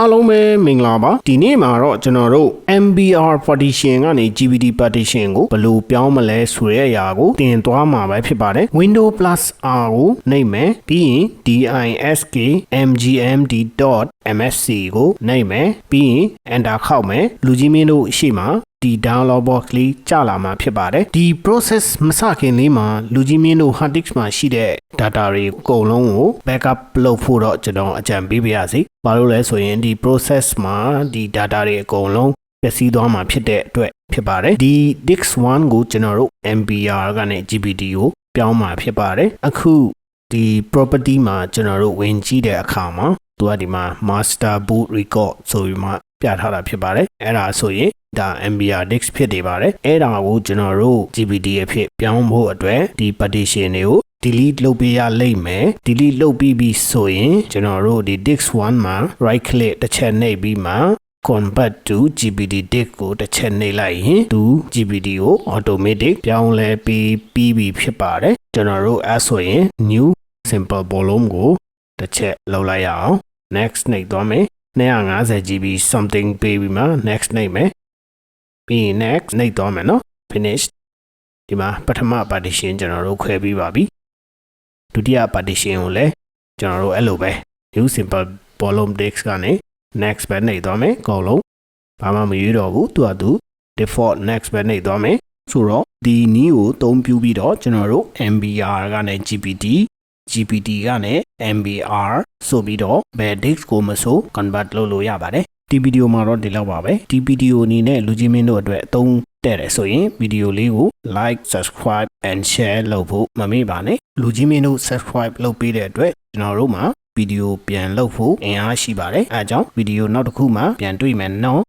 အားလုံးပဲမင်္ဂလာပါဒီနေ့မှာတော့ကျွန်တော်တို့ MBR partition ကနေ GPT partition ကိုဘယ်လိုပြောင်းမလဲဆိုတဲ့အရာကိုတင်သွားမှာပဲဖြစ်ပါတယ် Windows plus R ကိုနှိပ်မယ်ပြီးရင် disk mgmd.msc ကိုနှိပ်မယ်ပြီးရင် enter ခောက်မယ်လူကြီးမင်းတို့ရှေ့မှာဒီ download box လေးကြာလာမှာဖြစ်ပါတယ်ဒီ process မစခင်လေးမှာလူကြီးမင်းတို့ hard disk မှာရှိတဲ့ data တွေအကုန်လုံးကို backup လုပ်ဖို့တော့ကျွန်တော်အကြံပေးပါရစေဘာလို့လဲဆိုရင်ဒီ process မှာဒီ data တွေအကုန်လုံးပျက်စီးသွားမှာဖြစ်တဲ့အတွက်ဖြစ်ပါတယ်ဒီ disk 1ကိုကျွန်တော်တို့ MBR ကနေ GPT ကိုပြောင်းမှာဖြစ်ပါတယ်အခုဒီ property မှာကျွန်တော်တို့ဝင်ကြည့်တဲ့အခါမှာသူကဒီမှာ master boot record ဆိုပြီးမှပြထားတာဖြစ်ပါတယ်အဲ့ဒါဆိုရင်ဒါ MBR disk ဖြစ်နေပါတယ်အဲ့ဒါကိုကျွန်တော်တို့ GPT အဖြစ်ပြောင်းဖို့အတွက်ဒီ partition တွေကို delete လုပ်ပေးရလိမ့်မယ် delete လုပ်ပြီးပြီဆိုရင်ကျွန်တော်တို့ဒီ disk 1မှာ right click တစ်ချက်နှိပ်ပြီးမှ convert to GPT disk ကိုတစ်ချက်နှိပ်လိုက်ရင်သူ GPT ကို automatic ပြောင်းလဲပြီးပြီဖြစ်ပါတယ်ကျွန်တော်တို့အဲ့ဆိုရင် new simple volume ကိုတစ်ချက်လုပ်လိုက်ရအောင် next နှိပ်သွားမယ်250 GB something ပေးပြီးမှ next နှိပ်မယ်ပြီး next နှိပ်သွားမယ်နော် finish ဒီမှာပထမ partition ကျွန်တော်တို့ခွဲပြီးပါပြီဒုတိယ partition ကိုလည်းကျွန်တော်တို့အဲ့လိုပဲ new simple volume disk ကနေ next ပဲနှိပ်သွားမယ်အကုန်လုံးဘာမှမရွေးတော့ဘူးသူကသူ default next ပဲနှိပ်သွားမယ်ဆိုတော့ဒီနည်းကိုအသုံးပြုပြီးတော့ကျွန်တော်တို့ MBR ကနေ GPT ကနေ MBR ဆိုပြီးတော့ဘယ် disk ကိုမဆို convert လုပ်လို့ရပါတယ်ဒီဗီဒီယိုမှာတော့ဒီလောက်ပါပဲဒီဗီဒီယိုအနေနဲ့လူကြီးမင်းတို့အတွက်အသုံးတဲ့တယ်ဆိုရင်ဗီဒီယိုလေးကို like subscribe and share လုပ်ဖို့မမေ့ပါနဲ့လူကြီးမင်းတို့ subscribe လုပ်ပေးတဲ့အတွက်ကျွန်တော်တို့မှာဗီဒီယိုပြန်လုပ်ဖို့အင်အားရှိပါတယ်အဲအကြောင်းဗီဒီယိုနောက်တစ်ခုမှပြန်တွေ့မယ်နော်